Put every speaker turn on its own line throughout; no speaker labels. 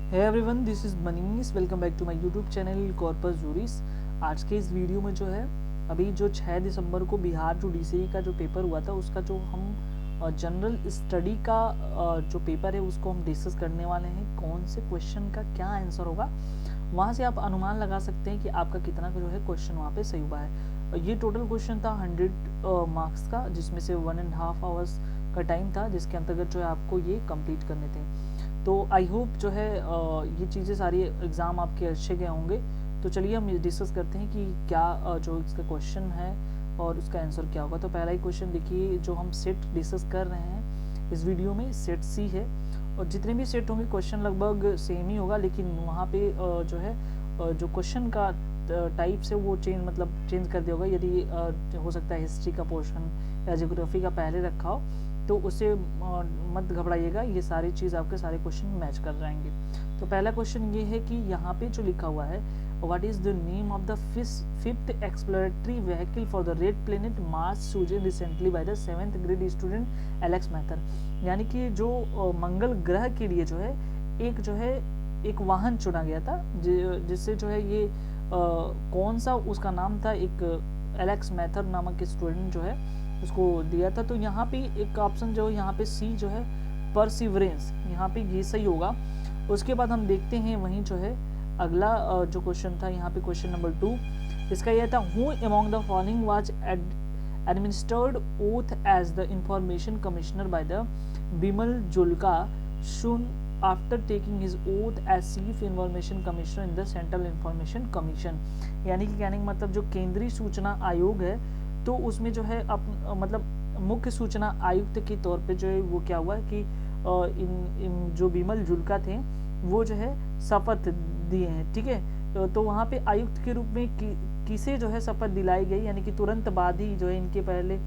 Hey everyone, this is Manish. Welcome back to my YouTube channel Corpus Juris. आज के इस video में जो है अभी जो 6 दिसंबर को बिहार जुडिशरी का जो पेपर हुआ था उसका जो हम जनरल स्टडी का जो पेपर है उसको हम डिस्कस करने वाले हैं। कौन से क्वेश्चन का क्या आंसर होगा वहाँ से आप अनुमान लगा सकते हैं कि आपका कितना जो है क्वेश्चन वहाँ पे सही हुआ है। ये टोटल क्वेश्चन था 100 मार्क्स का, जिसमें से 1.5 आवर्स का टाइम था, जिसके अंतर्गत जो है आपको ये कंप्लीट करने थे। तो आई होप जो है ये चीज़ें सारी एग्ज़ाम आपके अच्छे गए होंगे। तो चलिए हम डिस्कस करते हैं कि क्या जो इसका क्वेश्चन है और उसका आंसर क्या होगा। तो पहला ही क्वेश्चन देखिए, जो हम सेट डिस्कस कर रहे हैं इस वीडियो में, सेट सी है। और जितने भी सेट होंगे क्वेश्चन लगभग सेम ही होगा, लेकिन वहाँ पे जो है जो क्वेश्चन का टाइप से वो चेंज कर दिया होगा। यदि हो सकता है हिस्ट्री का पोर्शन या ज्योग्राफी का पहले रखा हो तो उससे मत घबराइएगा, ये सारी चीज़ आपके सारे क्वेश्चन मैच कर जाएंगे। तो पहला क्वेश्चन ये है कि यहाँ पे जो लिखा हुआ है, what is the name of the fifth exploratory vehicle for the red planet Mars chosen recently by the 7th grade student Alex मैथर। यानी कि जो मंगल ग्रह के लिए जो है एक वाहन चुना गया था, जिससे जो है ये कौन सा उसका नाम था, एक एलेक्स मैथर नामक स्टूडेंट जो है उसको दिया था। तो यहाँ पे एक ऑप्शन जो है यहाँ पे सी जो है परसिवरेंस, यहाँ पे ये सही होगा। उसके बाद हम देखते हैं वहीं जो है अगला जो क्वेश्चन था यहाँ पे क्वेश्चन नंबर 2, इसका यह था, who among the following was administered oath as the information commissioner by the Bimal Julka soon after taking his oath as chief information commissioner in the central information commission. यानी कि कहने का मतलब जो केंद्रीय सूचना आयोग है, तो उसमें जो है मतलब मुख्य सूचना आयुक्त के तौर पे जो है वो क्या हुआ कि इन जो बिमल जुल्का थे वो जो है शपथ दिए हैं। ठीक है, तो वहाँ पे आयुक्त के रूप में किसे जो है शपथ दिलाई गई, यानी कि तुरंत बाद ही जो है इनके पहले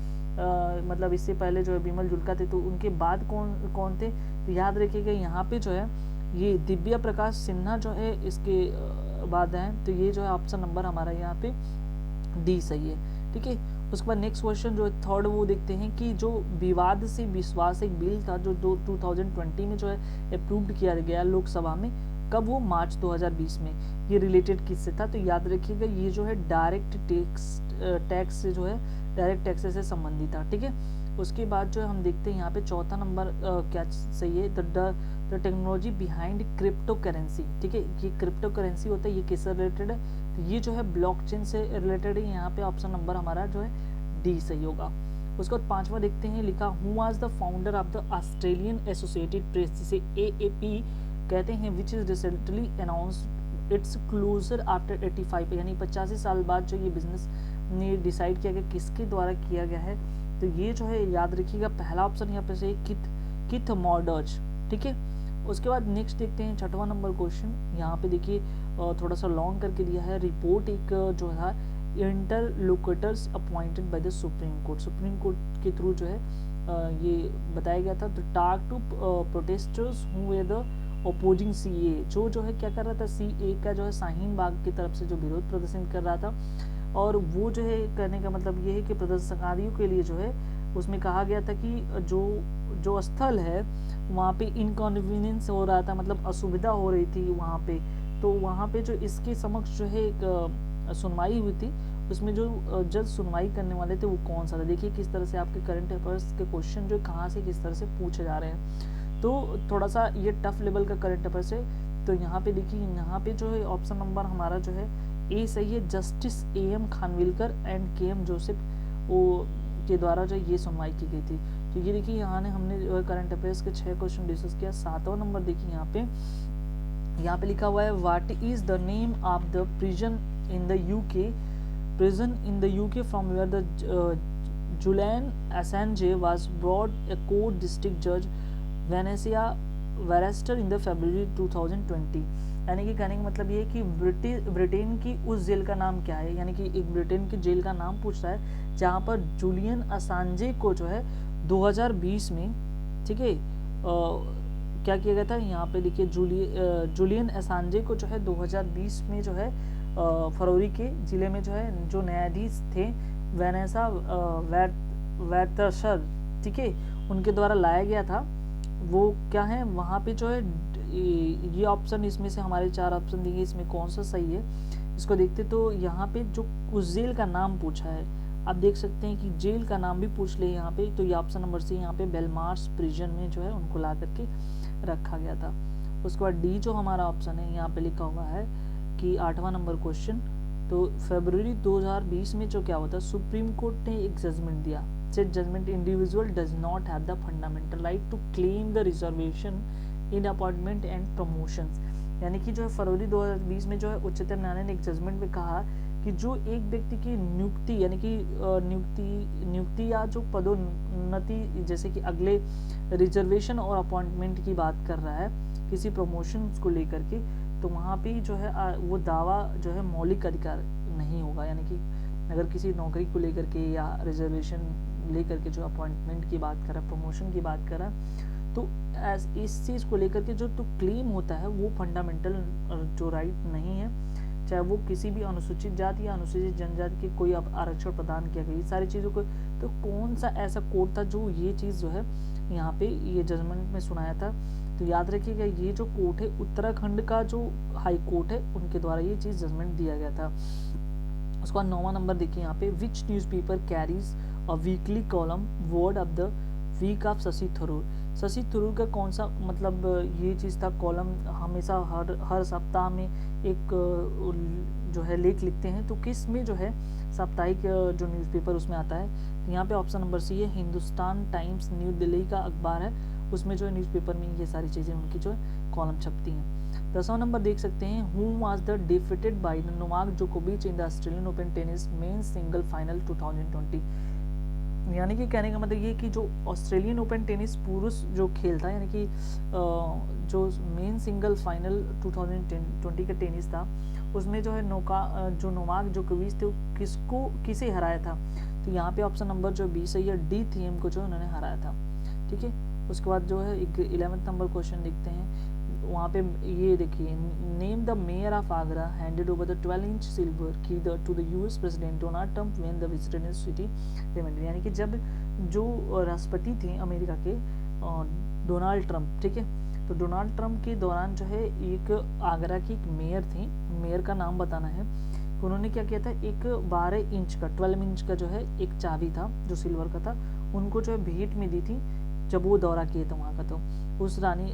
मतलब इससे पहले जो है बिमल जुल्का थे, तो उनके बाद कौन थे, तो याद रखिएगा यहाँ पे जो है ये दिव्या प्रकाश सिन्हा जो है इसके बाद हैं। तो ये जो है ऑप्शन नंबर हमारा यहाँ पे डी सही है। ठीक है, उसके बाद नेक्स्ट क्वेश्चन जो है थर्ड वो देखते हैं कि जो विवाद से विश्वास एक बिल था जो 2020 में जो है अप्रूव्ड किया गया लोकसभा में, कब वो मार्च 2020 में, ये रिलेटेड किससे था, तो याद रखिएगा ये जो है डायरेक्ट टैक्स से जो है डायरेक्ट टैक्सेस से संबंधित था। ठीक है, उसके बाद जो है हम देखते हैं यहाँ पे चौथा नंबर क्या सही है, the technology behind crypto currency. ठीक है, ये क्रिप्टो करेंसी होता है, ये किससे रिलेटेड है, तो ये जो है ब्लॉकचेन से रिलेटेड है। यहाँ पे ऑप्शन नंबर हमारा जो है डी सही होगा। उसके बाद पांचवा देखते हैं, लिखा who was the founder of the Australian Associated Press, जिसे AAP कहते हैं, which is recently announced its closure after 85, यानी 85 साल बाद जो ये बिजनेस ने डिसाइड किया गया किसके द्वारा किया गया है, तो ये जो है याद रखिएगा पहला ऑप्शन यहाँ पे से किथ मॉडर्ज। ठीक है, उसके बाद नेक्स्ट देखते हैं छठवां नंबर क्वेश्चन। यहाँ पे देखिए थोड़ा सा लॉन्ग करके दिया है, रिपोर्ट एक जो था interlocutors appointed by the supreme court, supreme court के थ्रू जो है ये बताया गया था। तो talk to protesters who were the opposing CA, जो है क्या कर रहा था, CA का जो है शाहीन बाग की तरफ से जो विरोध प्रदर्शन कर रहा था, और वो जो है कहने का मतलब ये है कि प्रदर्शनकारियों के लिए जो है उसमें कहा गया था कि जो स्थल है वहाँ पे इनकन्वीनियंस हो रहा था, मतलब असुविधा हो रही थी वहाँ पे, तो वहाँ पे जो इसके समक्ष जो है एक सुनवाई हुई थी, उसमें जो जज सुनवाई करने वाले थे वो कौन सा था। देखिए किस तरह से आपके करंट अफेयर्स के क्वेश्चन जो कहाँ से किस तरह से पूछे जा रहे हैं, तो थोड़ा सा ये टफ लेवल का करंट अफेयर्स है। तो यहाँ पे देखिए, यहाँ पे जो है ऑप्शन नंबर हमारा जो है ए सही है, justice AM Khanwilkar and KM Joseph वो के द्वारा जो ये सुनवाई की गई थी। तो ये देखिए यहाँ ने हमने जो है करंट अफेयर्स के 6 क्वेश्चन डिस्कस किया। सातवां नंबर देखिए यहाँ पे लिखा हुआ है, what is the name of the prison in the UK from where the Julian Assange was brought, a court district judge Vanessa वेरेस्टर इन द February 2020। यानी कि कहने का मतलब ये है कि ब्रिटेन की उस जेल का नाम क्या है, यानी कि एक ब्रिटेन की जेल का नाम पूछता है जहाँ पर जूलियन असांजे को जो है 2020 में, ठीक है, क्या किया गया था, यहाँ पे देखिए जूलियन असांजे को जो है 2020 में जो है फरवरी के जिले में जो है जो न्यायाधीश थे वेनेसा वेटरशर, ठीक है, उनके द्वारा लाया गया था वो क्या है, वहाँ पे जो है ये ऑप्शन, इसमें से हमारे 4 ऑप्शन दिए, इसमें कौन सा सही है इसको देखते। तो यहाँ पे जो उस जेल का नाम पूछा है, आप देख सकते हैं कि जेल का नाम भी पूछ ले यहाँ पे, तो ये ऑप्शन नंबर सी यहाँ पे बेलमार्स प्रिजन में जो है उनको ला करके रखा गया था। उसके बाद डी जो हमारा ऑप्शन है यहाँ पे लिखा हुआ है कि 8वां नंबर क्वेश्चन, तो फरवरी 2020 में जो क्या होता है, सुप्रीम कोर्ट ने एक जजमेंट दिया, said judgement individual does not have the fundamental right to claim the reservation in appointment and promotions. यानी कि जो है फरवरी 2020 में जो है उच्चतम न्यायालय ने एक जजमेंट में कहा कि जो एक व्यक्ति की नियुक्ति, यानी कि नियुक्ति या जो पदोन्नति, जैसे कि अगले रिजर्वेशन और अपॉइंटमेंट की बात कर रहा है किसी प्रमोशन को लेकर के, तो वहाँ पे जो है वो दावा जो है मौलिक अधिकार नहीं होगा। यानी कि अगर किसी नौकरी को लेकर के या रिजर्वेशन लेकर के जो अपॉइंटमेंट की बात कर रहा है, प्रमोशन की बात कर रहा है, तो इस चीज़ को लेकर के जो तो क्लेम होता है वो फंडामेंटल जो राइट नहीं है, चाहे वो किसी भी अनुसूचित जाति या अनुसूचित जनजाति के कोई आरक्षण प्रदान किया गया, ये सारी चीज़ों को। तो कौन सा ऐसा कोर्ट था जो ये चीज़ जो है यहाँ पे ये जजमेंट में सुनाया था, तो याद रखिएगा ये जो कोर्ट है उत्तराखंड का जो हाई कोर्ट है उनके द्वारा ये चीज़ जजमेंट दिया गया था। उसके बाद 9वां नंबर देखिए यहाँ पे, which newspaper carries a weekly column word of the week of Shashi Tharoor. Shashi Tharoor का कौन सा मतलब ये चीज़ था, कॉलम हमेशा हर सप्ताह में एक जो है लेख लिखते हैं, तो किस में जो है साप्ताहिक जो न्यूज़पेपर उसमें आता है, तो यहाँ पे ऑप्शन नंबर सी है, हिंदुस्तान टाइम्स न्यू दिल्ली का अखबार है, उसमें जो है न्यूज़पेपर में ये सारी चीज़ें उनकी जो है कॉलम छपती हैं। 10वां नंबर देख सकते हैं, who was the defeated by Novak जोकोविच in the Australian Open tennis men's single final 2020। यानी कि कहने का मतलब ये कि जो ऑस्ट्रेलियन ओपन टेनिस पुरुष जो खेल था, यानी कि जो मेन सिंगल फाइनल 2020 का टेनिस था, उसमें जो है नोवाक जोकोविच थे किसे हराया था, तो यहाँ पे ऑप्शन नंबर जो 20 है, डी थिएम को जो उन्होंने हराया था। ठीक है, उसके बाद जो है 11वां नंबर क्वेश्चन देखते हैं, वहाँ पे ये देखिए, name the mayor of Agra handed over the 12-inch silver key to the US president Donald Trump when the visited in city payment. यानी कि जब जो राष्ट्रपति थे अमेरिका के डोनाल्ड ट्रंप, ठीक है, तो डोनाल्ड ट्रंप के दौरान जो है एक आगरा की एक मेयर थी, मेयर का नाम बताना है, तो उन्होंने क्या किया था, एक 12 इंच का 12 इंच का जो है एक चाबी था जो सिल्वर का था, उनको जो है भेंट में दी थी जब वो दौरा किए थे वहाँ का। तो उस रानी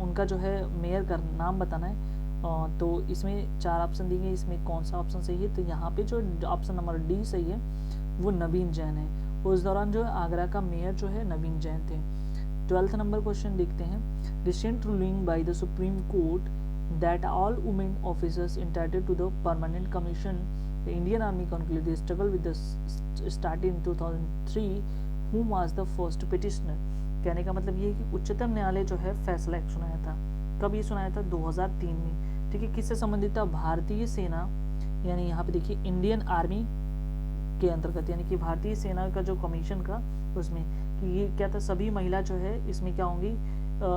उनका जो है मेयर का नाम बताना है, तो इसमें 4 ऑप्शन दिए, इसमें कौन सा ऑप्शन सही है, तो यहाँ पे जो ऑप्शन नंबर डी सही है, वो नवीन जैन है। उस दौरान जो है आगरा का मेयर जो है नवीन जैन थे। 12वां नंबर क्वेश्चन देखते हैं, recent ruling by the supreme Court that all women officers entitled to the permanent commission the Indian Army conclude the struggle with the start in 2003 who was the first petitioner. कहने का मतलब ये है कि उच्चतम न्यायालय जो है फैसला एक सुनाया था, कब ये सुनाया था, 2003 में। ठीक है, किससे संबंधित था, भारतीय सेना, यानी यहाँ पे देखिए इंडियन आर्मी के अंतर्गत, यानी कि भारतीय सेना का जो कमीशन का उसमें, कि ये क्या था, सभी महिला जो है इसमें क्या होंगी,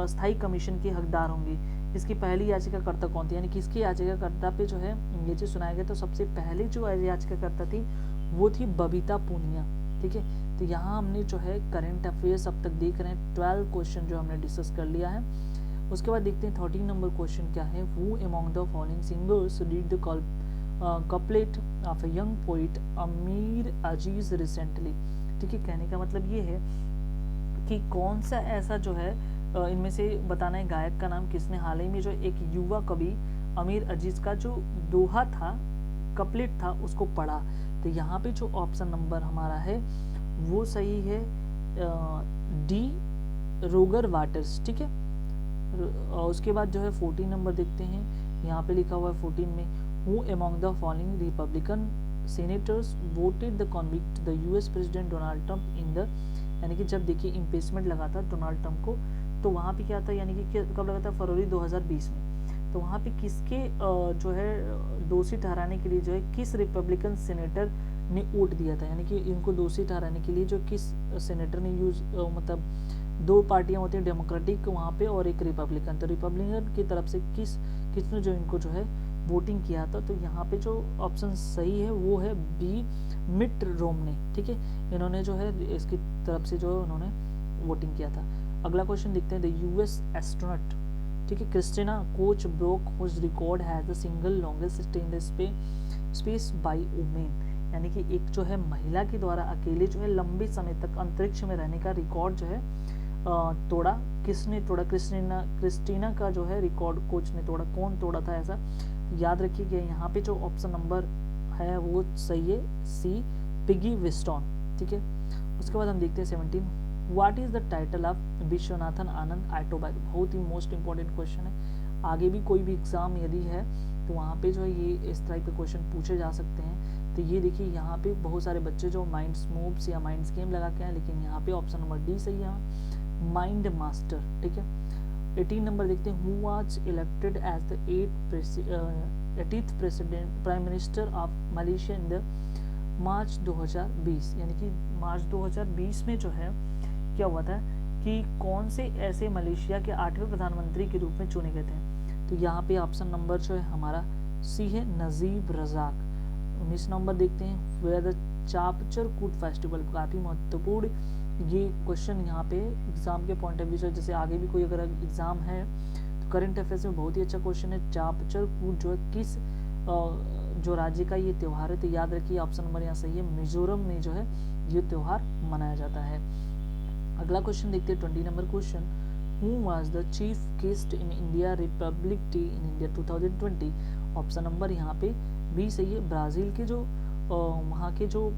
स्थायी कमीशन की हकदार होंगी। इसकी पहली याचिकाकर्ता कौन थी, यानी कि इसकी याचिकाकर्ता पे जो है ये चीज सुनाया गया, तो सबसे पहले जो याचिकाकर्ता थी वो थी बबीता पूनिया। ठीक है, तो यहाँ हमने जो है करंट अफेयर्स अब तक देख रहे हैं, 12 क्वेश्चन जो हमने डिस्कस कर लिया है। उसके बाद देखते हैं 13 नंबर क्वेश्चन क्या है, who among the following singers read the couplet of a young poet अमीर अजीज रिसेंटली। ठीक है, कहने का मतलब ये है कि कौन सा ऐसा जो है इनमें से बताना है गायक का नाम, किसने हाल ही में जो एक युवा कवि अमीर अजीज का जो दोहा था, कपलेट था, उसको पढ़ा। तो यहाँ पे जो ऑप्शन नंबर हमारा है वो सही है, डी रोगर वाटर्स। ठीक है, उसके बाद जो है 14 नंबर देखते हैं, यहाँ पे लिखा हुआ है 14 में, who among the following Republican senators voted the convict the US president Donald Trump in the, यानी कि जब देखिए इम्पीचमेंट लगा था डोनाल्ड ट्रंप को, तो वहाँ पे क्या था, यानी कि कब लगा था, फरवरी 2020 में। तो वहाँ पे किसके जो है दोषी ठहराने के लिए जो है किस रिपब्लिकन सेनेटर ने वोट दिया था, यानी कि इनको दोषी ठहराने के लिए जो किस सेनेटर ने मतलब 2 पार्टियां होती हैं, डेमोक्रेटिक वहाँ पे और एक रिपब्लिकन, तो रिपब्लिकन की तरफ से किसने जो इनको जो है वोटिंग किया था, तो यहाँ पे जो ऑप्शन सही है वो है बी मिट रोमने। ठीक है, इन्होंने जो है इसकी तरफ से जो उन्होंने वोटिंग किया था। अगला क्वेश्चन देखते हैं, द यूएस एस्ट्रोनॉट, ठीक है, Christina Koch broke whose record has the single longest stay in the space by women, यानी कि एक जो है महिला के द्वारा अकेले जो है लंबे समय तक अंतरिक्ष में रहने का रिकॉर्ड जो है तोड़ा। किसने तोड़ा? क्रिस्टीना का जो है रिकॉर्ड कोच ने तोड़ा। कौन तोड़ा था ऐसा? याद रखिएगा यहाँ पे जो ऑप्शन नंबर है वो सही है, सी, पिगी विस्टॉन, ठीक है। उसके बाद हम देखते हैं 17, what is the title of Viswanathan Anand autobiography, बहुत ही मोस्ट इंपॉर्टेंट क्वेश्चन है। आगे भी कोई भी एग्जाम यदि है तो वहाँ पे जो है ये इस टाइप के क्वेश्चन पूछे जा सकते हैं। तो ये देखिए यहाँ पे बहुत सारे बच्चे जो माइंड्स मूव्स या माइंड्स गेम लगा के हैं, लेकिन यहाँ पे ऑप्शन नंबर डी सही है, माइंड मास्टर, ठीक है। 18 नंबर देखते हैं, who was elected as the 80th president prime minister of Malaysia in the March 2020, यानी कि मार्च 2020 में जो है क्या हुआ था कि कौन से ऐसे मलेशिया के 8वें प्रधानमंत्री के रूप में चुने गए थे? तो यहाँ पे ऑप्शन नंबर जो है हमारा सी है, नजीब रजाक। 19 नंबर देखते हैं, वेयर द चापचर कूट फेस्टिवल, काफी महत्वपूर्ण ये क्वेश्चन यहाँ पे एग्जाम के पॉइंट ऑफ व्यू से, जैसे आगे भी कोई अगर एग्जाम है तो करंट अफेयर्स में बहुत ही अच्छा क्वेश्चन है। चापचर कूट जो है किस जो राज्य का ये त्यौहार है? तो याद रखिए ऑप्शन नंबर यहाँ सही है, मिजोरम में जो है ये त्यौहार मनाया जाता है। अगला क्वेश्चन देखते हैं 20 number question, who was the chief guest in India Republic day in India 2020? Option number यहाँ पे बी सही है, ब्राजील के जो वहाँ के जो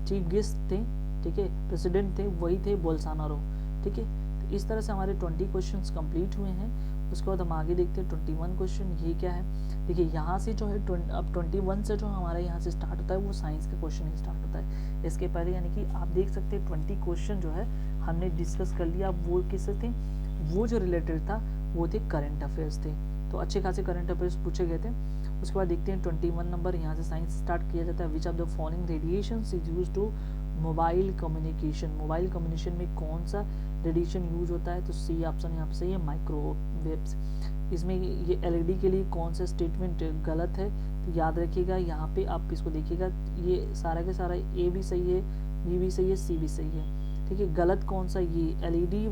चीफ गेस्ट थे, ठीक है, प्रेसिडेंट थे, वही थे बोल्सोनारो, ठीक है। तो इस तरह से हमारे 20 क्वेश्चंस कंप्लीट हुए हैं। उसके बाद हम आगे देखते हैं 21 क्वेश्चन, ये क्या है? देखिए यहाँ से जो है अब 21 से जो हमारे यहाँ से स्टार्ट होता है वो साइंस का क्वेश्चन ही स्टार्ट होता है। इसके पहले यानी कि आप देख सकते हैं 20 क्वेश्चन जो है हमने डिस्कस कर लिया। अब वो किससे थे? वो जो रिलेटेड था वो थे करंट अफेयर्स थे, तो अच्छे खासे करंट अफेयर्स पूछे गए थे। उसके बाद देखते हैं 21 नंबर, यहाँ से साइंस स्टार्ट किया जाता है। Which of the following radiations is used to mobile communication, mobile communication में कौन सा रेडिएशन यूज होता है? तो सी ऑप्शन यहाँ पे सही है, माइक्रोवेव्स। इसमें ये एलईडी के लिए कौन सा स्टेटमेंट गलत है? तो याद रखिएगा यहाँ पे आप इसको देखिएगा, ये सारा के सारा ए भी सही है, बी भी सही है, सी भी सही है, ठीक है। गलत कौन सा? ये LED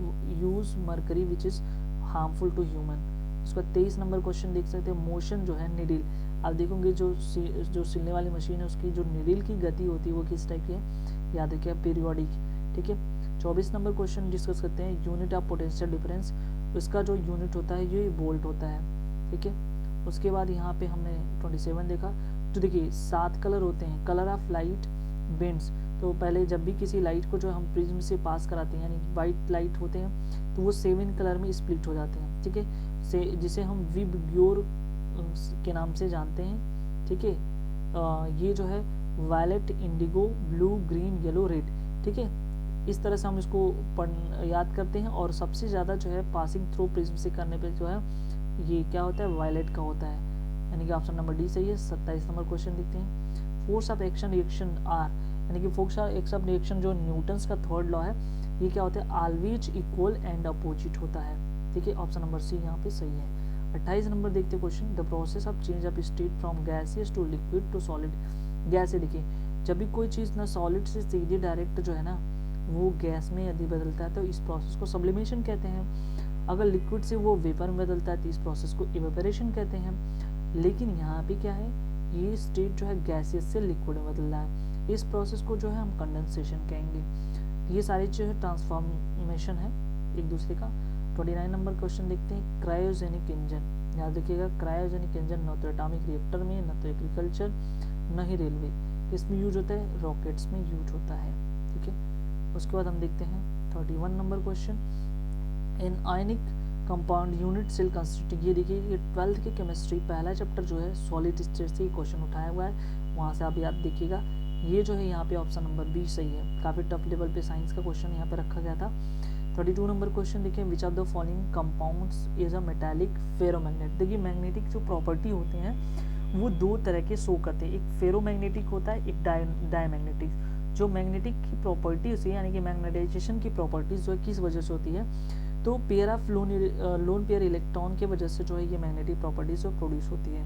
use mercury which is harmful to human. उसका 23 नंबर क्वेश्चन देख सकते हैं, मोशन जो है निडिल, आप देखोगे जो सिलने वाली मशीन है उसकी जो निडिल की गति होती है वो किस टाइप की है? याद रखिए पीरियोडिक, ठीक है। 24 नंबर क्वेश्चन डिस्कस करते हैं, यूनिट ऑफ पोटेंशियल डिफरेंस, इसका जो यूनिट होता है ये वोल्ट होता है, ठीक है। उसके बाद यहाँ पे हमने 27 देखा, तो देखिए 7 कलर होते हैं, कलर ऑफ लाइट बेंड्स। तो पहले जब भी किसी लाइट को जो हम प्रिज्म से पास कराते हैं, यानी वाइट लाइट होते हैं, तो वो 7 कलर में स्प्लिट हो जाते हैं, ठीक है, जिसे हम विबग्योर के नाम से जानते हैं, ठीक है। ये जो है violet, indigo, blue, green, yellow, red, ठीक है। इस तरह से हम इसको याद करते हैं। और सबसे ज़्यादा जो है पासिंग थ्रू प्रिज्म से करने पे जो है ये क्या होता है? वायलेट का होता है, यानी कि ऑप्शन नंबर डी सही है। 27 नंबर क्वेश्चन देखते हैं, force of action reaction are, यानी कि फोर्स ऑफ एक्शन रिएक्शन जो न्यूटन्स का थर्ड लॉ है, ये क्या होता है? ऑलवेज इक्वल एंड अपोजिट होता है, ठीक है। ऑप्शन नंबर सी यहाँ पे सही है। 28 नंबर देखते हैं question, the process of change of state from gaseous to liquid to solid. Gas है, देखिए जब भी कोई चीज़ ना सॉलिड से सीधे डायरेक्ट जो है ना वो गैस में यदि बदलता है तो इस प्रोसेस को सब्लिमेशन कहते हैं। अगर लिक्विड से वो वेपर में बदलता है तो इस प्रोसेस को इवेपोरेशन कहते हैं। लेकिन यहाँ पे क्या है, ये स्टेट जो है गैसियस से लिक्विड में बदल रहा है, इस प्रोसेस को जो है हम कंडेंसेशन कहेंगे। ये सारी जो है ट्रांसफॉर्मेशन है एक दूसरे का। 29 नंबर क्वेश्चन देखते हैं, क्रायोजेनिक इंजन, याद रखिएगा क्रायोजेनिक इंजन न तो एटॉमिक रिएक्टर में, न तो एग्रीकल्चर, न ही रेलवे, इसमें यूज होता है, रॉकेट्स में यूज होता है, ठीक है। उसके बाद हम देखते हैं 31 number question, in ionic compound unit cell constituting, ये देखिए ये 12th के केमिस्ट्री पहला चैप्टर जो है सॉलिड स्टेट से क्वेश्चन उठाया हुआ है, वहाँ से आप याद देखिएगा। ये जो है यहाँ पे ऑप्शन नंबर बी सही है, काफ़ी टफ लेवल पे साइंस का क्वेश्चन यहाँ पे रखा गया था। 32 नंबर क्वेश्चन देखिए, विच of the following compounds is a metallic ferromagnet. देखिए मैग्नेटिक जो प्रॉपर्टी होते हैं वो दो तरह के शो करते हैं, एक फेरोमैग्नेटिक होता है, एक डायमैग्नेटिक। जो मैग्नेटिक की प्रॉपर्टी होती है, यानी कि मैग्नेटाइजेशन की प्रॉपर्टीज जो है किस वजह से होती है, तो pair of lone pair electron के वजह से जो है ये मैग्नेटिक प्रॉपर्टीज प्रोड्यूस होती है,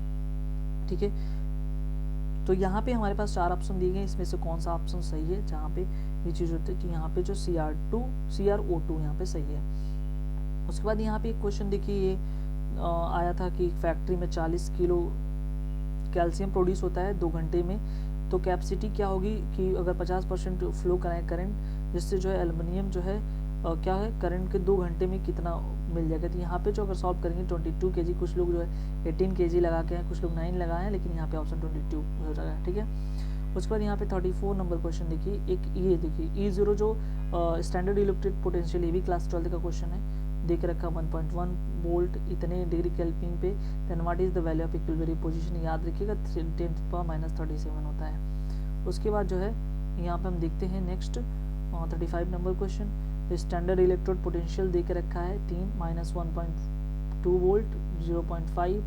ठीक है। तो यहाँ पे हमारे पास 4 ऑप्शन दिए गए, इसमें से कौन सा ऑप्शन सही है? जहाँ पे ये चीज़ होती है कि यहाँ पे जो CrO2 यहाँ पे सही है। उसके बाद यहाँ पे एक क्वेश्चन देखिए, ये आया था कि फैक्ट्री में 40 किलो कैल्शियम प्रोड्यूस होता है 2 घंटे में, तो कैपेसिटी क्या होगी कि अगर 50% फ्लो कराएं करंट, जिससे जो है एल्युमिनियम जो है क्या है करंट के 2 घंटे में कितना मिल जाएगा। तो यहाँ पे जो अगर सॉल्व करेंगे 22 kg, कुछ लोग जो है 18 kg लगा के हैं, कुछ लोग 9 लगाए हैं, लेकिन यहाँ पे ऑप्शन 22 हो जाएगा। ठीक है, उसके बाद यहाँ पे 34 नंबर क्वेश्चन देखिए, एक ये देखिए E0 जो स्टैंडर्ड इलेक्ट्रिक पोटेंशियल, ये भी क्लास 12 का क्वेश्चन है, देख रखा 1.1 वोल्ट इतने डिग्री केल्विन पे, then what is the value of equilibrium position, याद रखिएगा 10⁻³ होता है। उसके बाद जो है यहाँ पे हम देखते हैं next 35 number question, standard electrode potential दे के रखा है 3 -1.2 वोल्ट 0.5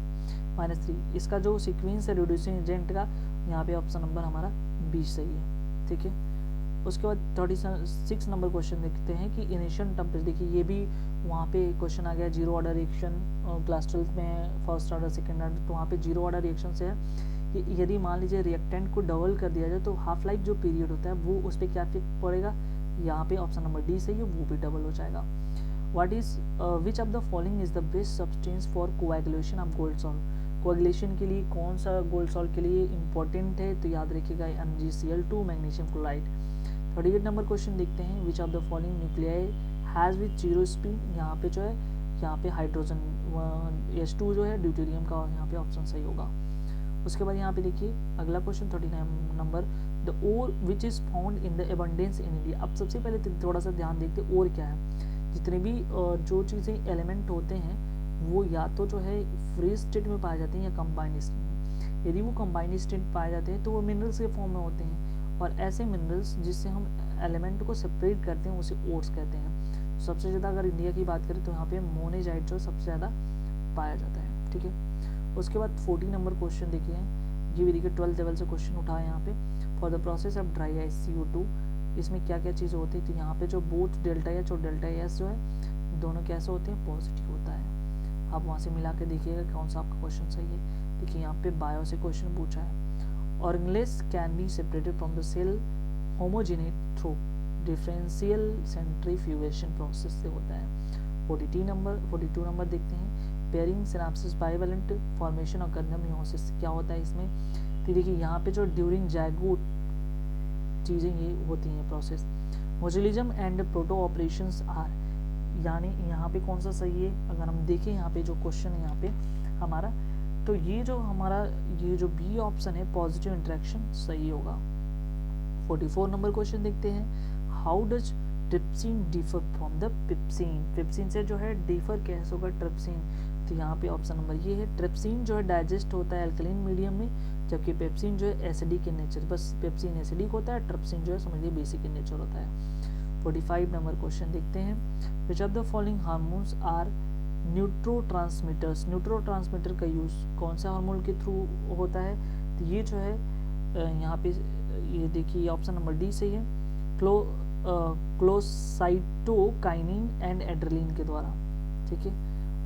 -3, इसका जो सीक्वेंस है रिड्यूसिंग एजेंट का, यहाँ पे ऑप्शन नंबर हमारा 20 सही है। ठीक है, उसके बाद 36 नंबर क्वेश्चन देखते हैं कि इनिशियल टेम्परेचर, देखिए ये भी वहाँ पे क्वेश्चन आ गया, जीरो ऑर्डर रिएक्शन क्लास 12 में फर्स्ट ऑर्डर सेकेंड ऑर्डर, तो वहाँ पे जीरो ऑर्डर रिएक्शन से है कि यदि मान लीजिए रिएक्टेंट को डबल कर दिया जाए तो हाफ लाइफ जो पीरियड होता है वो उस पर क्या इफेक्ट पड़ेगा, यहाँ पे ऑप्शन नंबर डी सही है, वो भी डबल हो जाएगा। What is which of the following is the best substance for coagulation of gold salt, coagulation के लिए कौन सा गोल्ड सॉल्ट के लिए इंपॉर्टेंट है, तो याद रखिएगा MgCl2 magnesium chloride. 38 number question देखते हैं, which of the following nuclei has with zero spin, यहाँ पे जो है यहाँ पे हाइड्रोजन H2 जो है ड्यूटेरियम का, यहाँ पे ऑप्शन सही होगा। उसके बाद यहाँ पे देखिए अगला question 39 number, the ore which is found in the abundance in India. अब सबसे पहले थोड़ा सा ध्यान देखते ओर क्या है, जितने भी जो चीज़ें एलिमेंट होते हैं वो या तो जो है फ्री स्टेट में पाए जाते हैं या कंबाइंड स्टेट में। यदि वो कंबाइंड स्टेट पाए जाते हैं तो वो मिनरल्स के फॉर्म में होते हैं, और ऐसे मिनरल्स जिससे हम एलिमेंट को सेपरेट करते हैं उसे ओर्स कहते हैं। सबसे ज़्यादा अगर इंडिया की बात करें तो यहाँ पे मोनेजाइट जो सबसे ज़्यादा पाया जाता है। ठीक है, उसके बाद 40 नंबर क्वेश्चन देखिए, ये भी देखिए 12th लेवल से क्वेश्चन उठा है यहाँ पे, for the process of dry ice CO2, इसमें क्या क्या चीज़ें होती है, तो यहाँ पे जो बोथ डेल्टा एच और डेल्टा एस जो है दोनों कैसे होते हैं, पॉजिटिव होता है। आप वहाँ से मिला के देखिएगा कौन सा आपका क्वेश्चन सही है। देखिए यहाँ पे बायो से क्वेश्चन पूछा है, organelles can be separated from the cell homogenate through differential centrifugation process से होता है। 42 नंबर देखते हैं, पेयरिंग सिनाप्सिस बाइवेलेंट फॉर्मेशन और कंडम मियोसिस क्या होता है इसमें, तो देखिए यहाँ पे जो ड्यूरिंग जायगोट चीज़ें ये होती हैं process. Mutualism and proto operations are, यानी यहाँ पे कौन सा सही है, अगर हम देखें यहाँ पे जो क्वेश्चन है यहाँ पे हमारा, तो ये जो हमारा ये जो बी ऑप्शन है पॉजिटिव इंटरेक्शन सही होगा। 44 नंबर क्वेश्चन देखते हैं, how does trypsin differ from the pepsin, pepsin से जो है डिफर कैसे होगा ट्रिप्सिन, तो यहाँ पे ऑप्शन नंबर ये है, ट्रिप्सिन जो है डाइजेस्ट होता है अल्कलीन मीडियम में, जबकि पेप्सिन जो है एसिडिक इन नेचर, बस पेप्सिन एसिडिक होता है, ट्रिप्सिन जो है समझिए बेसिक इन नेचर होता है। 45 नंबर क्वेश्चन देखते हैं, which of the following hormones are neurotransmitters, neurotransmitter का यूज कौन सा हार्मोन के थ्रू होता है, तो ये जो है यहाँ पे ये देखिए ऑप्शन नंबर डी सही है, क्लोसाइटोकाइनिन एंड एड्रेलिन के द्वारा। ठीक है,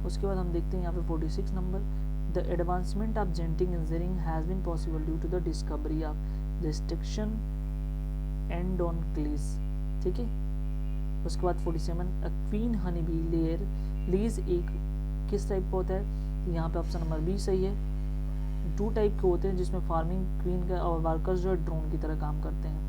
उसके बाद हम देखते हैं यहाँ पे 46 number, the advancement of genetic engineering has been possible due to the discovery of restriction endonuclease. ठीक है, उसके बाद 47, queen honey bee layer lays एक किस टाइप का होता है, यहाँ पे ऑप्शन नंबर बी सही है, 2 टाइप के होते हैं जिसमें फार्मिंग क्वीन का और वर्कर्स जो है ड्रोन की तरह काम करते हैं।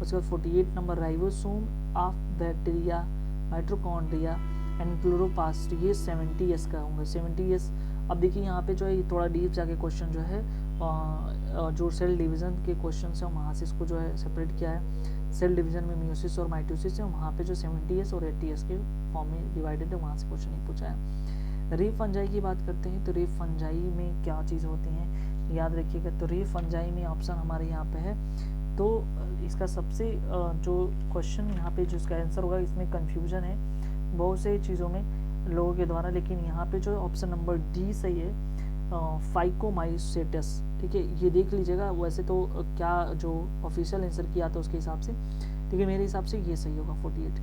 उसके बाद 48 number, ribosome of bacteria mitochondria and chloroplast, ये 70S का होंगे 70S। अब देखिए यहाँ पे जो है थोड़ा डीप जाके क्वेश्चन जो है जो सेल डिवीजन के क्वेश्चन है वहाँ से इसको जो है सेपरेट किया है, सेल डिवीजन में मियोसिस और माइटोसिस है, वहाँ पे जो 70S और 80S के फॉर्म में डिवाइडेड है, वहाँ से क्वेश्चन नहीं पूछा है। रे फंजाई की बात करते हैं, तो रे फंजाई में क्या चीज़ होती हैं याद रखिएगा, तो रे फंजाई में ऑप्शन हमारे यहाँ पे है, तो इसका सबसे जो क्वेश्चन यहाँ पे जो इसका आंसर होगा, इसमें कंफ्यूजन है बहुत से चीज़ों में लोगों के द्वारा, लेकिन यहाँ पे जो ऑप्शन नंबर डी सही है, फाइकोमाइसेटस। ठीक है, ये देख लीजिएगा, वैसे तो क्या जो ऑफिशियल आंसर किया था उसके हिसाब से, लेकिन मेरे हिसाब से ये सही होगा 48।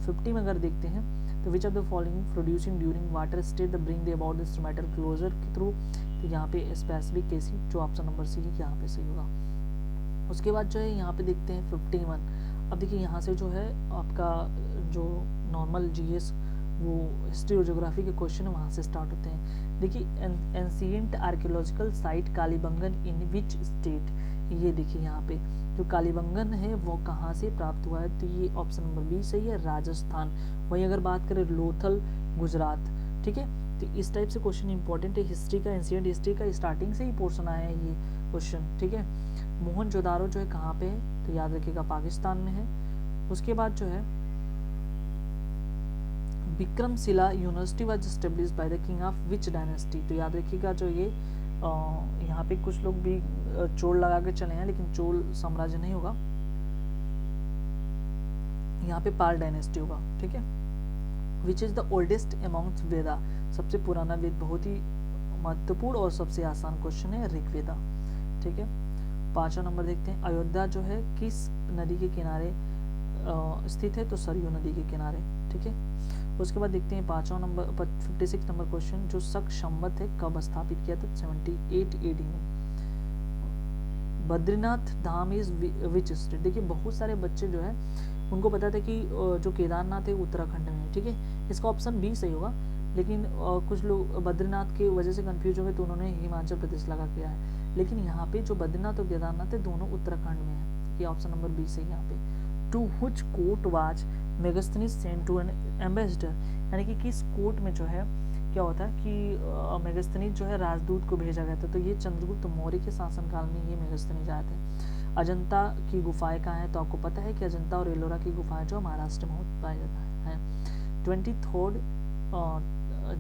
50 में अगर देखते हैं, तो which of the following producing during water state the bring the about the stomatal closure के थ्रू, तो यहाँ पे स्पेसिफिक केसी जो ऑप्शन नंबर सी है यहाँ पे सही होगा। उसके बाद जो है यहाँ पे देखते हैं 51, अब देखिए यहाँ से जो है आपका जो नॉर्मल जीएस वो हिस्ट्री और ज्योग्राफी के क्वेश्चन है वहाँ से स्टार्ट होते हैं। देखिए ancient archaeological site Kalibangan in which state, ये देखिए यहाँ पे जो कालीबंगन है वो कहाँ से प्राप्त हुआ है, तो ये ऑप्शन नंबर बी सही है, राजस्थान। वहीं अगर बात करें लोथल गुजरात, ठीक है। तो इस टाइप से क्वेश्चन इंपॉर्टेंट है हिस्ट्री का, एंशिएंट हिस्ट्री का स्टार्टिंग से ही पोर्शन आया है ये क्वेश्चन, ठीक है। मोहनजोदारो जो है कहाँ पे है, तो याद रखिएगा पाकिस्तान में है। उसके बाद जो है Vikramshila university was established by the king of which dynasty, तो याद रखिएगा जो ये यहाँ पे कुछ लोग भी चोल लगा के चले हैं, लेकिन चोल साम्राज्य नहीं होगा, यहाँ पे पाल डायनेस्टी होगा, ठीक है। Which is the oldest amongst Veda, सबसे पुराना वेद, बहुत ही महत्वपूर्ण और सबसे आसान क्वेश्चन है ऋग्वेदा, ठीक है। 5वां नंबर देखते हैं, अयोध्या जो है किस नदी के किनारे स्थित है, तो सरयू नदी के किनारे, ठीक है। उसके बाद देखते हैं 5वां नंबर 56 नंबर क्वेश्चन, जो शक संवत है कब स्थापित किया था, 78 AD में। बद्रीनाथ धाम इज विच स्टेट, देखिए बहुत सारे बच्चे जो है उनको पता था कि जो केदारनाथ है उत्तराखंड में है, ठीक है। इसका ऑप्शन बी सही होगा, लेकिन कुछ लोग बद्रीनाथ की वजह से कंफ्यूज हो गए तो उन्होंने हिमाचल प्रदेश लगा किया है, लेकिन यहाँ पे जो बद्रीनाथ और केदारनाथ है दोनों उत्तराखंड में है, ये ऑप्शन नंबर बी सही यहाँ पे। To which court was Megasthenes sent to an ambassador, यानी कि किस कोर्ट में जो है क्या होता है कि मेगास्थनीज जो है राजदूत को भेजा गया था, तो ये चंद्रगुप्त मौर्य के शासनकाल में ये मेगास्थनीज आए थे। अजंता की गुफाएं कहाँ हैं, तो आपको पता है कि अजंता और एलोरा की गुफाएं जो महाराष्ट्र में पाया जाता है। 23rd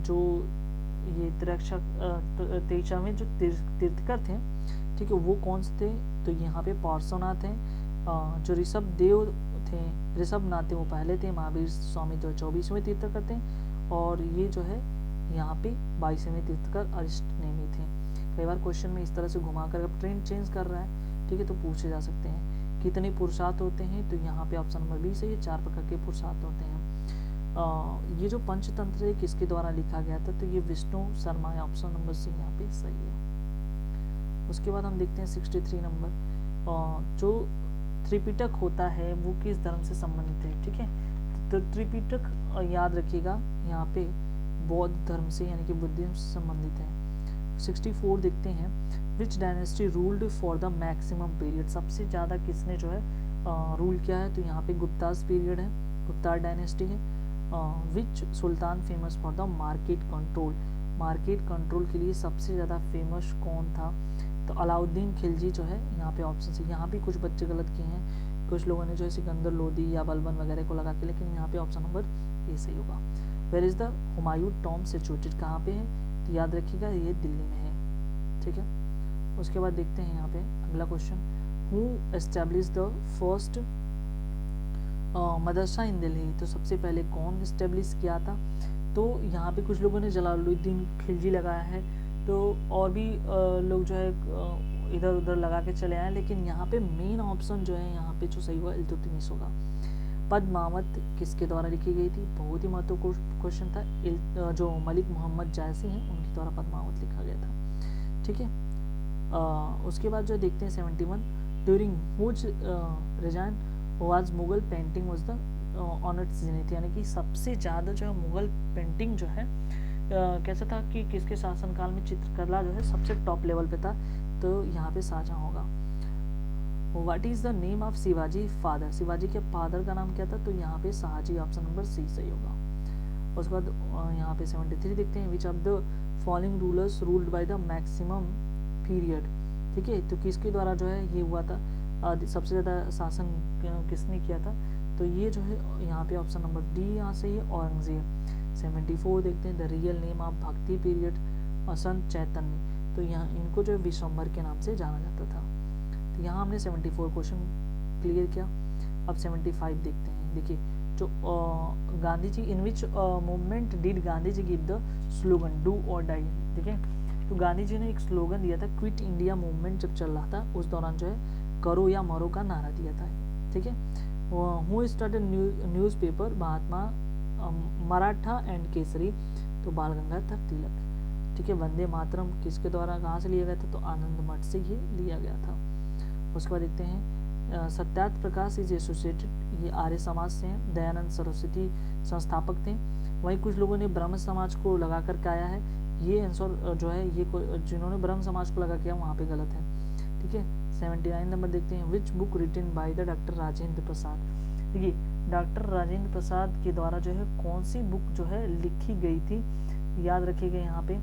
जो ये 23वें जो तीर्थकर थे, ठीक है, वो कौन से थे, तो यहाँ पे पार्श्वनाथ हैं। जो ऋषभ देव थे, ऋषभनाथ थे वो पहले थे, महावीर स्वामी जो 24वें तीर्थकर थे, और ये जो है यहाँ पे 22वें तीर्थकर अरिष्ट नेमी थे। कई बार क्वेश्चन में इस तरह से घुमाकर अगर ट्रेंड चेंज कर रहा है, ठीक है, तो पूछे जा सकते हैं। कितने पुरुषार्थ होते हैं, तो यहाँ पे ऑप्शन नंबर बी सही है, 4 प्रकार के पुरुषार्थ होते हैं। ये जो पंचतंत्र है किसके द्वारा लिखा गया था, तो ये विष्णु शर्मा है, ऑप्शन नंबर सी यहाँ पे सही है। उसके बाद हम देखते हैं 63 नंबर, जो त्रिपिटक होता है वो किस धर्म से संबंधित है, ठीक है। तो त्रिपिटक याद रखिएगा यहाँ पे बौद्ध धर्म से यानी कि बुद्धिज्म से संबंधित है। 64 देखते हैं, विच dynasty ruled for the maximum period, सबसे ज़्यादा किसने जो है रूल किया है, तो यहाँ पे गुप्तास पीरियड है, गुप्तार डायनेस्टी है। Which sultan famous for the market control, market control के लिए सबसे ज़्यादा फेमस कौन था, तो अलाउद्दीन खिलजी जो है यहाँ पे ऑप्शन से। यहाँ भी कुछ बच्चे गलत किए हैं, कुछ लोगों ने जो है सिकंदर लोदी या बलबन वगैरह को लगा के, लेकिन यहाँ पे ऑप्शन नंबर ए सही होगा। Where is the Humayun tomb situated, कहाँ पे है, तो याद रखिएगा ये दिल्ली में है, ठीक है। उसके बाद देखते हैं यहाँ पे अगला question, who establish the first madrasa in Delhi, तो सबसे पहले कौन एस्टेब्लिश किया था, तो यहाँ पे कुछ लोगों ने जलालुद्दीन खिलजी लगाया है, तो और भी लोग जो है इधर उधर लगा के चले आए, लेकिन यहाँ पे मेन ऑप्शन जो है यहाँ पे जो सही हुआ इल्तुतमिश होगा। पद्मावत किसके द्वारा लिखी गई थी, बहुत ही महत्वपूर्ण क्वेश्चन था, जो मलिक मोहम्मद जायसी हैं उनके द्वारा पद्मावत लिखा गया था, ठीक है। उसके बाद जो देखते हैं 71, during which resign was Mughal painting was the honoured Zenith, यानी कि सबसे ज़्यादा जो है मुगल पेंटिंग जो है कैसा था कि किसके शासनकाल में चित्रकला जो है सबसे टॉप लेवल पे था, तो यहाँ पे शाहजहां होगा। What is the name of Shivaji father, Shivaji के फादर का नाम क्या था, तो यहाँ पे शाहजी, ऑप्शन नंबर सी सही होगा। उसके बाद यहाँ पे 73 देखते हैं, which of the following rulers ruled by the maximum period, ठीक है, तो किसके द्वारा जो है ये हुआ था, सबसे ज़्यादा शासन किसने किया था, तो ये जो है यहाँ पे ऑप्शन नंबर डी यहाँ से है, औरंगजेब। 74 देखते हैं, द रियल नेम ऑफ भक्ति पीरियड संत चैतन्य, तो यहाँ इनको जो है विश्वम्भर के नाम से जाना जाता था। तो यहाँ हमने 74 क्वेश्चन क्लियर किया। अब 75 देखते हैं, देखिए जो Gandhi ji, in which movement did Gandhi ji give the slogan do और डाई, ठीक है, तो गांधी जी ने एक स्लोगन दिया था, क्विट इंडिया मूवमेंट जब चल रहा था उस दौरान जो है करो या मरो का नारा दिया था, ठीक है। Who started newspaper, Mahatma Maratha and Kesari, तो बाल गंगाधर तिलक, ठीक है। वंदे मातरम किसके द्वारा कहाँ से लिया गया था, तो आनंद मठ से ये लिया गया था। उसके बाद देखते हैं सत्यार्थ प्रकाश इज एसोसिएटेड, ये आर्य समाज से हैं। दयानंद सरस्वती संस्थापक थे। वहीं कुछ लोगों ने ब्रह्म समाज को लगा कर के आया है, ये आंसर जो है ये जिन्होंने ब्रह्म समाज को लगा किया वहाँ पे गलत है। ठीक है, 79 नंबर देखते हैं। Which book written by the doctor Rajendra Prasad. देखिए डॉक्टर राजेंद्र प्रसाद के द्वारा जो है कौन सी बुक जो है लिखी गई थी, याद रखिएगा यहाँ पे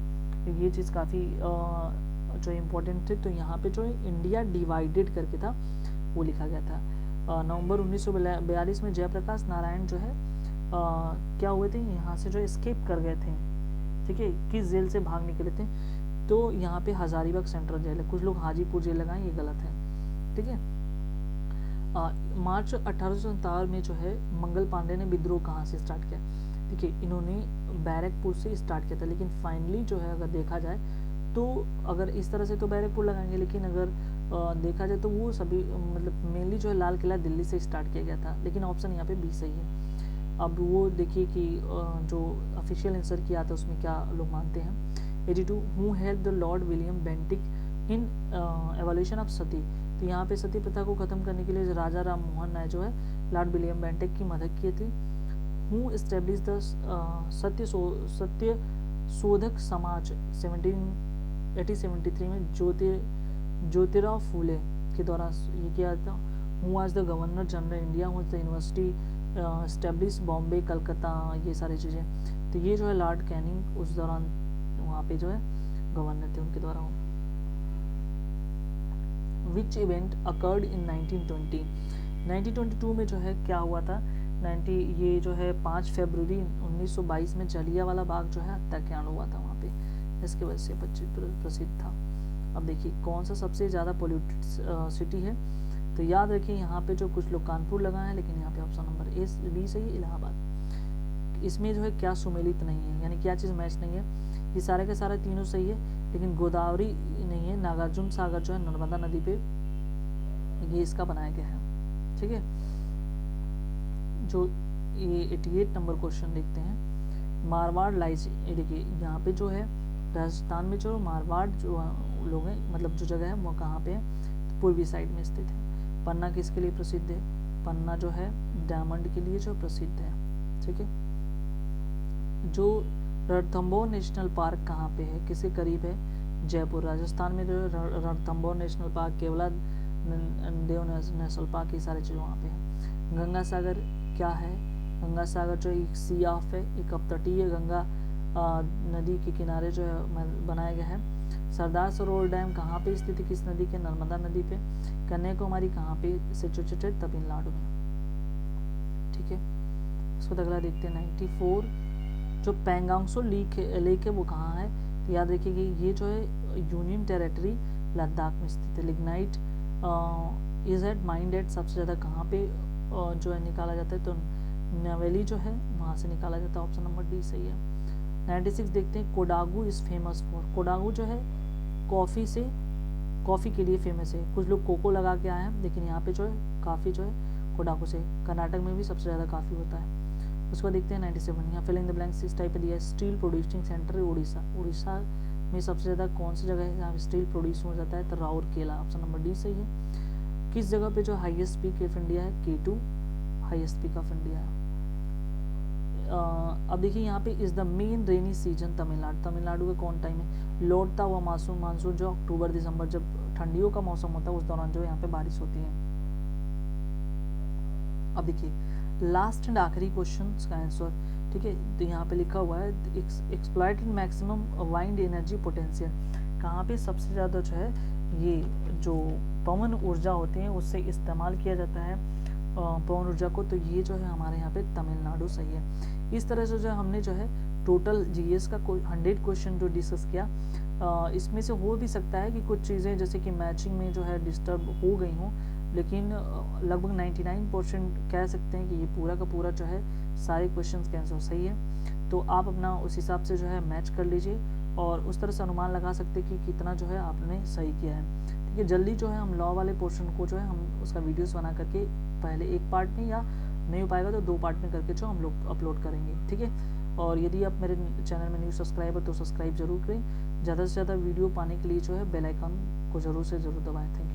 ये चीज़ काफ़ी जो इम्पोर्टेंट थी। तो यहाँ पे जो है इंडिया डिवाइडेड करके था वो लिखा गया था। नवंबर 1942 में जयप्रकाश नारायण जो है क्या हुए थे, यहाँ से जो एस्केप कर गए थे। ठीक है, किस जेल से भाग निकले थे, तो यहाँ पे हजारीबाग सेंट्रल जेल है। कुछ लोग हाजीपुर जेल लगाएं, ये गलत है। ठीक है, मार्च 1857 में जो है मंगल पांडे ने विद्रोह कहाँ से स्टार्ट किया। देखिए इन्होंने बैरकपुर से स्टार्ट किया था, लेकिन फाइनली जो है अगर देखा जाए तो अगर इस तरह से तो बैरकपुर लगाएंगे, लेकिन अगर देखा जाए तो वो सभी मतलब मेनली जो है लाल किला दिल्ली से स्टार्ट किया गया था, लेकिन ऑप्शन यहाँ पे बी सही है। अब वो देखिए कि जो ऑफिशियल आंसर किया था उसमें क्या लोग मानते हैं। 82 who help the Lord William Bentinck in evolution of sati. तो यहाँ पे सती प्रथा को खत्म करने के लिए राजा राम मोहन राय जो है लॉर्ड विलियम बेंटिक की मदद किए थे। हु एस्टेब्लिश द सत्य शोधक समाज 1773 में ज्योतिराव फूले के द्वारा ये किया था। Who was the governor general India, who the university establish Bombay Calcutta, ये सारी चीज़ें। तो ये जो है लॉर्ड कैनिंग उस दौरान वहाँ पे जो है गवर्नर थे, उनके द्वारा। Which event occurred in 1920। 1922 में जो है क्या हुआ था, ये जो है 5 फरवरी 1922 में जलियांवाला बाग जो है हत्याकांड हुआ था वहाँ पे, इसके वजह से प्रसिद्ध था। अब देखिए कौन सा सबसे ज़्यादा पोल्यूटेड सिटी है, तो याद रखिए यहाँ पे जो कुछ लोग कानपुर लगाए हैं, लेकिन यहाँ पे ऑप्शन नंबर ए बी सही है, इलाहाबाद। इसमें जो है क्या सुमेलित नहीं है, यानी क्या चीज़ मैच नहीं है, ये सारे के सारे तीनों सही है, लेकिन गोदावरी नहीं है। नागार्जुन सागर जो है नर्मदा नदी पे ये इसका बनाया गया है। ठीक है, जो ये 88 नंबर क्वेश्चन देखते हैं। मारवाड़ लाइज, ये देखिए यहाँ पे जो है राजस्थान में जो मारवाड़ जो लोग हैं, मतलब जो जगह है वो कहाँ पे है, तो पूर्वी साइड में स्थित है। पन्ना किसके लिए प्रसिद्ध है, पन्ना जो है डायमंड के लिए जो प्रसिद्ध है। ठीक है, जो रणथंभौर नेशनल पार्क कहाँ पे है, किसके करीब है, जयपुर। राजस्थान में जो रणथंभौर नेशनल पार्क, केवला देव नेशनल पार्क, ये सारी चीज़ वहाँ पे है। गंगा सागर क्या है, गंगा सागर जो एक सी ऑफ है, एक अपतटीय गंगा नदी के किनारे जो है बनाया गया है। सरदार सरोवर डैम कहाँ पे स्थित है, किस नदी के, नर्मदा नदी पे। कन्याकुमारी कहाँ पे सिचुएटेड, तमिलनाडु में। ठीक है, उसको अगला देखते हैं 94। जो पेंगोंगसो लेक है वो कहाँ है, तो याद रखिए ये जो है यूनियन टेरिटरी लद्दाख में स्थित है। Lignite is at mind at सबसे ज़्यादा कहाँ पे जो है निकाला जाता है, तो नवेली जो है वहाँ से निकाला जाता है, ऑप्शन नंबर डी सही है। 96 देखते हैं। Kodagu is famous for, Kodagu जो है कॉफ़ी के लिए फेमस है। कुछ लोग कोको लगा के आए हैं, लेकिन यहाँ पे जो है काफ़ी जो है कोडागू से। कर्नाटक में भी सबसे ज़्यादा काफ़ी होता है। उसको देखते हैं 97। यहाँ फिल इन द ब्लैंक्स इस टाइप पे दिया है। Steel producing centre Orissa, Orissa में सबसे ज़्यादा कौन सी जगह है जहाँ स्टील प्रोड्यूस हो जाता है, तो राउरकेला, ऑप्शन नंबर डी सही है। किस जगह पे जो हाईएस्ट पीक ऑफ इंडिया है, K2 highest peak of India है। अब देखिए यहाँ पे is the main rainy season Tamil Nadu, Tamil Nadu का कौन टाइम है, लौटता हुआ मानसून जो अक्टूबर दिसंबर जब ठंडियों का मौसम होता है उस दौरान जो यहाँ पे बारिश होती है। अब देखिए लास्ट एंड आखिरी क्वेश्चन का आंसर, ठीक है, तो यहाँ पे लिखा हुआ है exploited maximum wind energy potential, कहाँ पे सबसे ज़्यादा जो है ये जो पवन ऊर्जा होती है उससे इस्तेमाल किया जाता है पवन ऊर्जा को, तो ये जो है हमारे यहाँ पे तमिलनाडु सही है। इस तरह से जो हमने जो है टोटल जीएस का 100 क्वेश्चन जो डिस्कस किया, इसमें से हो भी सकता है कि कुछ चीज़ें जैसे कि मैचिंग में जो है डिस्टर्ब हो गई हों, लेकिन लगभग 99% कह सकते हैं कि ये पूरा का पूरा जो है सारे क्वेश्चंस के आंसर सही है। तो आप अपना उस हिसाब से जो है मैच कर लीजिए और उस तरह से अनुमान लगा सकते हैं कि कितना जो है आपने सही किया है। ठीक है, जल्दी जो है हम लॉ वाले पोर्शन को जो है हम उसका वीडियोस बना करके पहले एक पार्ट में, या नहीं हो पाएगा तो 2 पार्ट में करके जो हम लोग अपलोड करेंगे। ठीक है, और यदि आप मेरे चैनल में न्यू सब्सक्राइबर तो सब्सक्राइब जरूर करें। ज़्यादा से ज़्यादा वीडियो पाने के लिए जो है बेल आइकन को ज़रूर से ज़रूर दबाएं। Thank you.